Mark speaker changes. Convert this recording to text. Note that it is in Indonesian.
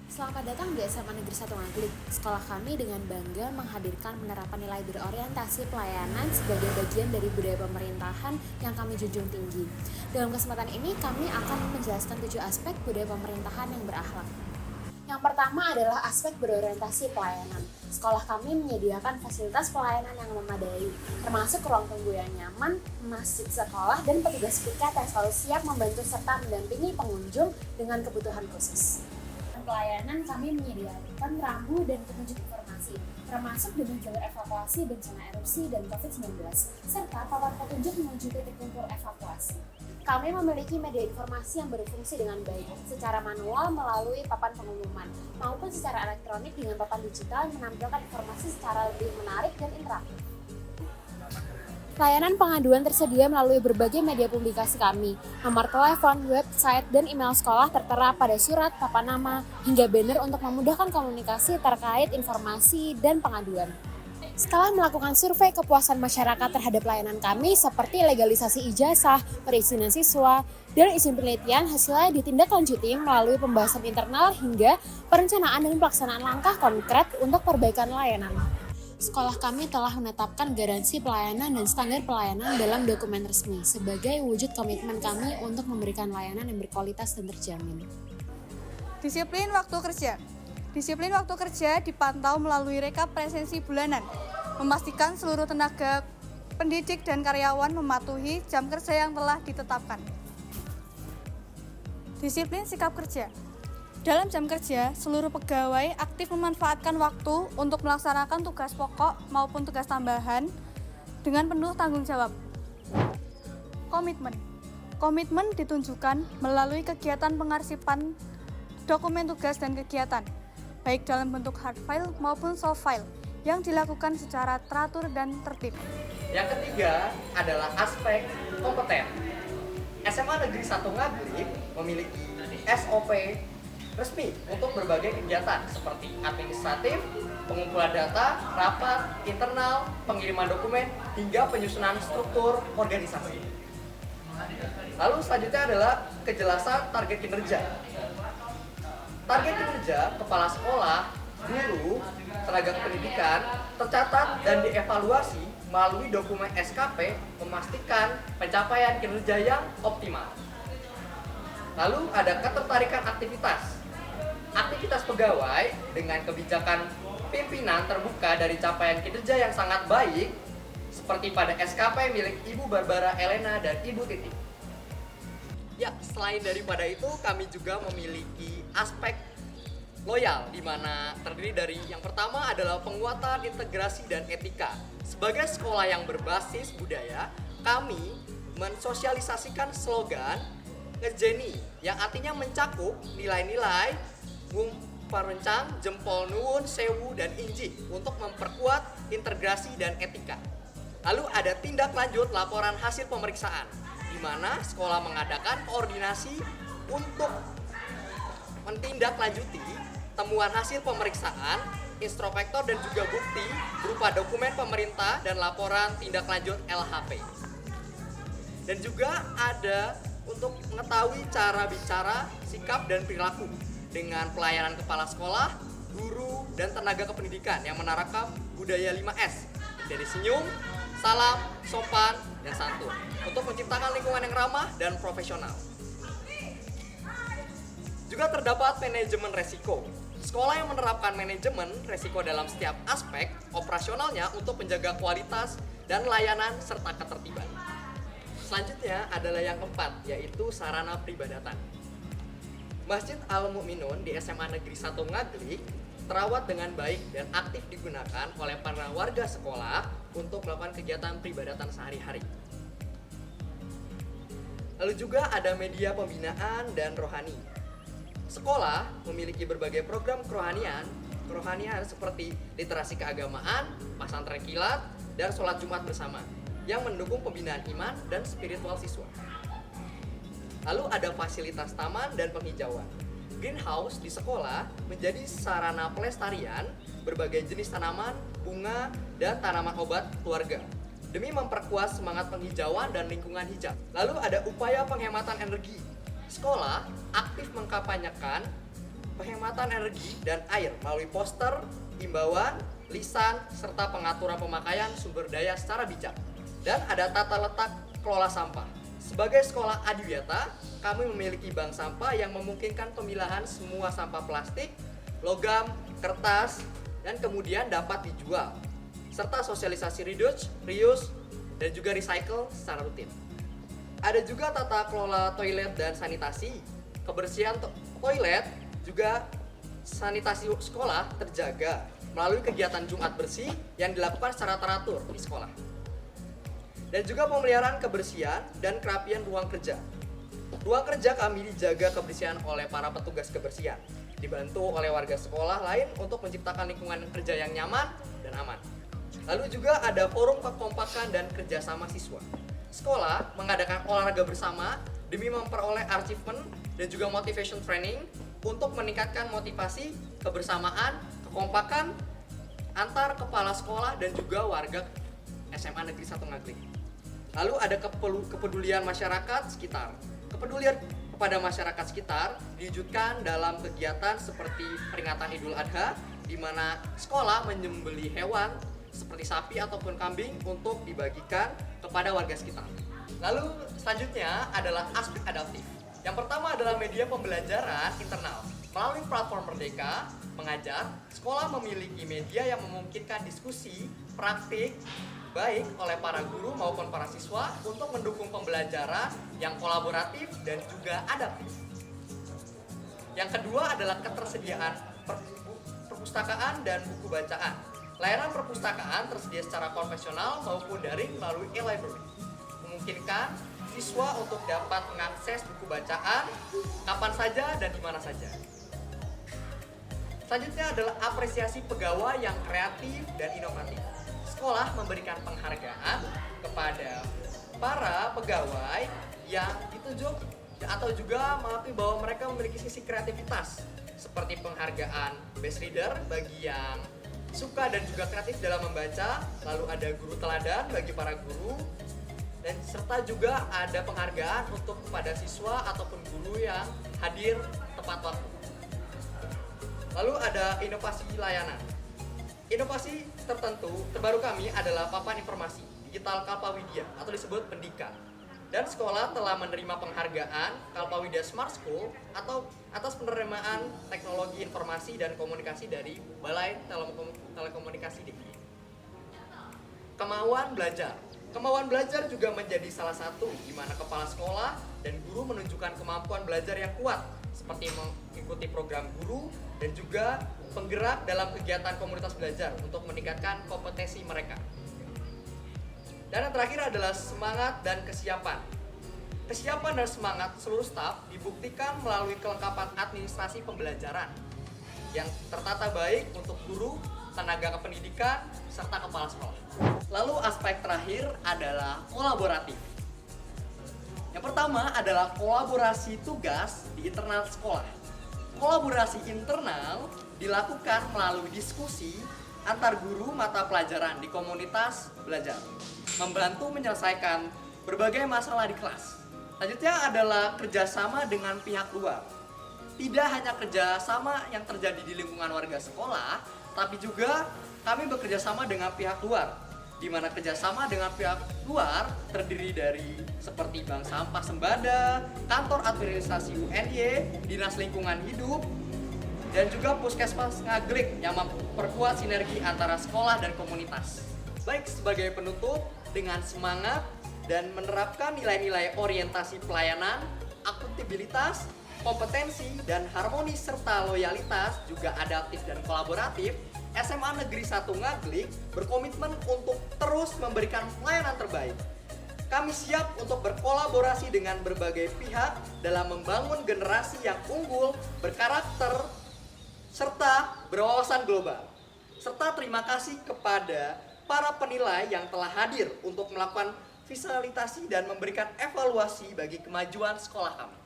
Speaker 1: Selamat datang di SMA Negeri 1 Ngaglik. Sekolah kami dengan bangga menghadirkan penerapan nilai berorientasi pelayanan sebagai bagian dari budaya pemerintahan yang kami junjung tinggi. Dalam kesempatan ini, kami akan menjelaskan 7 aspek budaya pemerintahan yang berakhlak. Yang pertama adalah aspek berorientasi pelayanan. Sekolah kami menyediakan fasilitas pelayanan yang memadai, termasuk ruang tunggu yang nyaman, masjid sekolah, dan petugas piket yang selalu siap membantu serta mendampingi pengunjung dengan kebutuhan khusus. Pelayanan kami menyediakan rambu dan petunjuk informasi, termasuk dengan jalur evakuasi bencana erupsi dan COVID-19, serta papan petunjuk menuju titik kumpul evakuasi. Kami memiliki media informasi yang berfungsi dengan baik, secara manual melalui papan pengumuman, maupun secara elektronik dengan papan digital yang menampilkan informasi secara lebih menarik dan interaktif. Layanan pengaduan tersedia melalui berbagai media publikasi kami. Nomor telepon, website, dan email sekolah tertera pada surat, papan nama, hingga banner untuk memudahkan komunikasi terkait informasi dan pengaduan. Setelah melakukan survei kepuasan masyarakat terhadap layanan kami seperti legalisasi ijazah, perizinan siswa, dan izin penelitian, hasilnya ditindaklanjuti melalui pembahasan internal hingga perencanaan dan pelaksanaan langkah konkret untuk perbaikan layanan. Sekolah kami telah menetapkan garansi pelayanan dan standar pelayanan dalam dokumen resmi sebagai wujud komitmen kami untuk memberikan layanan yang berkualitas dan terjamin.
Speaker 2: Disiplin waktu kerja. Disiplin waktu kerja dipantau melalui rekap presensi bulanan, memastikan seluruh tenaga pendidik dan karyawan mematuhi jam kerja yang telah ditetapkan. Disiplin sikap kerja. Dalam jam kerja, seluruh pegawai aktif memanfaatkan waktu untuk melaksanakan tugas pokok maupun tugas tambahan dengan penuh tanggung jawab. Komitmen. Komitmen ditunjukkan melalui kegiatan pengarsipan dokumen tugas dan kegiatan, baik dalam bentuk hard file maupun soft file, yang dilakukan secara teratur dan tertib.
Speaker 3: Yang ketiga adalah aspek kompeten. SMA Negeri 1 Ngaglik memiliki SOP resmi untuk berbagai kegiatan seperti administratif, pengumpulan data, rapat, internal, pengiriman dokumen, hingga penyusunan struktur organisasi. Lalu selanjutnya adalah kejelasan target kinerja. Target kinerja kepala sekolah, guru, tenaga pendidikan tercatat dan dievaluasi melalui dokumen SKP memastikan pencapaian kinerja yang optimal. Lalu ada ketertarikan aktivitas. Aktivitas pegawai dengan kebijakan pimpinan terbuka dari capaian kinerja yang sangat baik seperti pada SKP milik Ibu Barbara Elena dan Ibu Titi. Ya, selain daripada itu kami juga memiliki aspek loyal di mana terdiri dari yang pertama adalah penguatan integrasi dan etika. Sebagai sekolah yang berbasis budaya, kami mensosialisasikan slogan ngejeni yang artinya mencakup nilai-nilai Wung Parencang, Jempol Nuwun, Sewu, dan Inji untuk memperkuat integrasi dan etika. Lalu ada tindak lanjut laporan hasil pemeriksaan, di mana sekolah mengadakan koordinasi untuk menindaklanjuti temuan hasil pemeriksaan, introspektor dan juga bukti berupa dokumen pemerintah dan laporan tindak lanjut LHP. Dan juga ada untuk mengetahui cara bicara, sikap, dan perilaku dengan pelayanan kepala sekolah, guru, dan tenaga kependidikan yang menerapkan budaya 5S dari senyum, salam, sopan, dan santun untuk menciptakan lingkungan yang ramah dan profesional. Juga terdapat manajemen resiko. Sekolah yang menerapkan manajemen resiko dalam setiap aspek operasionalnya untuk menjaga kualitas dan layanan serta ketertiban. Selanjutnya adalah yang keempat, yaitu sarana peribadatan. Masjid Al-Mu'minun di SMA Negeri 1 Ngaglik terawat dengan baik dan aktif digunakan oleh para warga sekolah untuk melakukan kegiatan peribadatan sehari-hari. Lalu juga ada media pembinaan dan rohani. Sekolah memiliki berbagai program kerohanian seperti literasi keagamaan, pesantren kilat, dan sholat Jumat bersama yang mendukung pembinaan iman dan spiritual siswa. Lalu ada fasilitas taman dan penghijauan. Greenhouse di sekolah menjadi sarana pelestarian berbagai jenis tanaman, bunga, dan tanaman obat keluarga demi memperkuat semangat penghijauan dan lingkungan hijau. Lalu ada upaya penghematan energi. Sekolah aktif mengkampanyekan penghematan energi dan air melalui poster, imbauan, lisan, serta pengaturan pemakaian sumber daya secara bijak. Dan ada tata letak kelola sampah. Sebagai sekolah adiwiyata, kami memiliki bank sampah yang memungkinkan pemilahan semua sampah plastik, logam, kertas, dan kemudian dapat dijual. Serta sosialisasi reuse, dan juga recycle secara rutin. Ada juga tata kelola toilet dan sanitasi. Kebersihan toilet juga sanitasi sekolah terjaga melalui kegiatan Jumat bersih yang dilakukan secara teratur di sekolah. Dan juga pemeliharaan kebersihan dan kerapian ruang kerja. Ruang kerja kami dijaga kebersihan oleh para petugas kebersihan, dibantu oleh warga sekolah lain untuk menciptakan lingkungan kerja yang nyaman dan aman. Lalu juga ada forum kekompakan dan kerjasama siswa. Sekolah mengadakan olahraga bersama demi memperoleh achievement dan juga motivation training untuk meningkatkan motivasi, kebersamaan, kekompakan antar kepala sekolah dan juga warga SMA Negeri 1 Ngaglik. Lalu ada kepedulian masyarakat sekitar. Kepedulian kepada masyarakat sekitar diwujudkan dalam kegiatan seperti peringatan Idul Adha, di mana sekolah menyembelih hewan seperti sapi ataupun kambing untuk dibagikan kepada warga sekitar. Lalu selanjutnya adalah aspek adaptif. Yang pertama adalah media pembelajaran internal. Melalui platform Merdeka Mengajar, sekolah memiliki media yang memungkinkan diskusi, praktik, baik oleh para guru maupun para siswa untuk mendukung pembelajaran yang kolaboratif dan juga adaptif. Yang kedua adalah ketersediaan perpustakaan dan buku bacaan. Layanan perpustakaan tersedia secara konvensional maupun daring melalui e-library, memungkinkan siswa untuk dapat mengakses buku bacaan kapan saja dan di mana saja. Selanjutnya adalah apresiasi pegawai yang kreatif dan inovatif. Sekolah memberikan penghargaan kepada para pegawai yang ditunjuk atau juga mengakui bahwa mereka memiliki sisi kreativitas, seperti penghargaan Best Reader bagi yang suka dan juga kreatif dalam membaca, lalu ada guru teladan bagi para guru, dan serta juga ada penghargaan untuk kepada siswa ataupun guru yang hadir tepat waktu. Lalu ada inovasi layanan. Inovasi terbaru kami adalah papan informasi digital Kalpawidya atau disebut Pendika. Dan sekolah telah menerima penghargaan Kalpawidya Smart School atau atas penerimaan teknologi informasi dan komunikasi dari Balai Telekomunikasi DKI. Kemauan belajar. Kemauan belajar juga menjadi salah satu di mana kepala sekolah dan guru menunjukkan kemampuan belajar yang kuat, seperti mengikuti program guru dan juga penggerak dalam kegiatan komunitas belajar untuk meningkatkan kompetensi mereka. Dan yang terakhir adalah semangat dan kesiapan. Kesiapan dan semangat seluruh staf dibuktikan melalui kelengkapan administrasi pembelajaran yang tertata baik untuk guru, tenaga kependidikan, serta kepala sekolah. Lalu aspek terakhir adalah kolaboratif. Yang pertama adalah kolaborasi tugas di internal sekolah. Kolaborasi internal dilakukan melalui diskusi antar guru mata pelajaran di komunitas belajar, membantu menyelesaikan berbagai masalah di kelas. Selanjutnya adalah kerjasama dengan pihak luar. Tidak hanya kerjasama yang terjadi di lingkungan warga sekolah, tapi juga kami bekerja sama dengan pihak luar, di mana kerjasama dengan pihak luar terdiri dari seperti Bank Sampah Sembada, Kantor Administrasi UNY, Dinas Lingkungan Hidup, dan juga Puskesmas Ngaglik yang memperkuat sinergi antara sekolah dan komunitas. Baik, sebagai penutup, dengan semangat dan menerapkan nilai-nilai orientasi pelayanan, akuntabilitas, kompetensi, dan harmonis serta loyalitas, juga adaptif dan kolaboratif, SMA Negeri 1 Ngaglik berkomitmen untuk terus memberikan pelayanan terbaik. Kami siap untuk berkolaborasi dengan berbagai pihak dalam membangun generasi yang unggul, berkarakter, serta berwawasan global. Serta terima kasih kepada para penilai yang telah hadir untuk melakukan visualisasi dan memberikan evaluasi bagi kemajuan sekolah kami.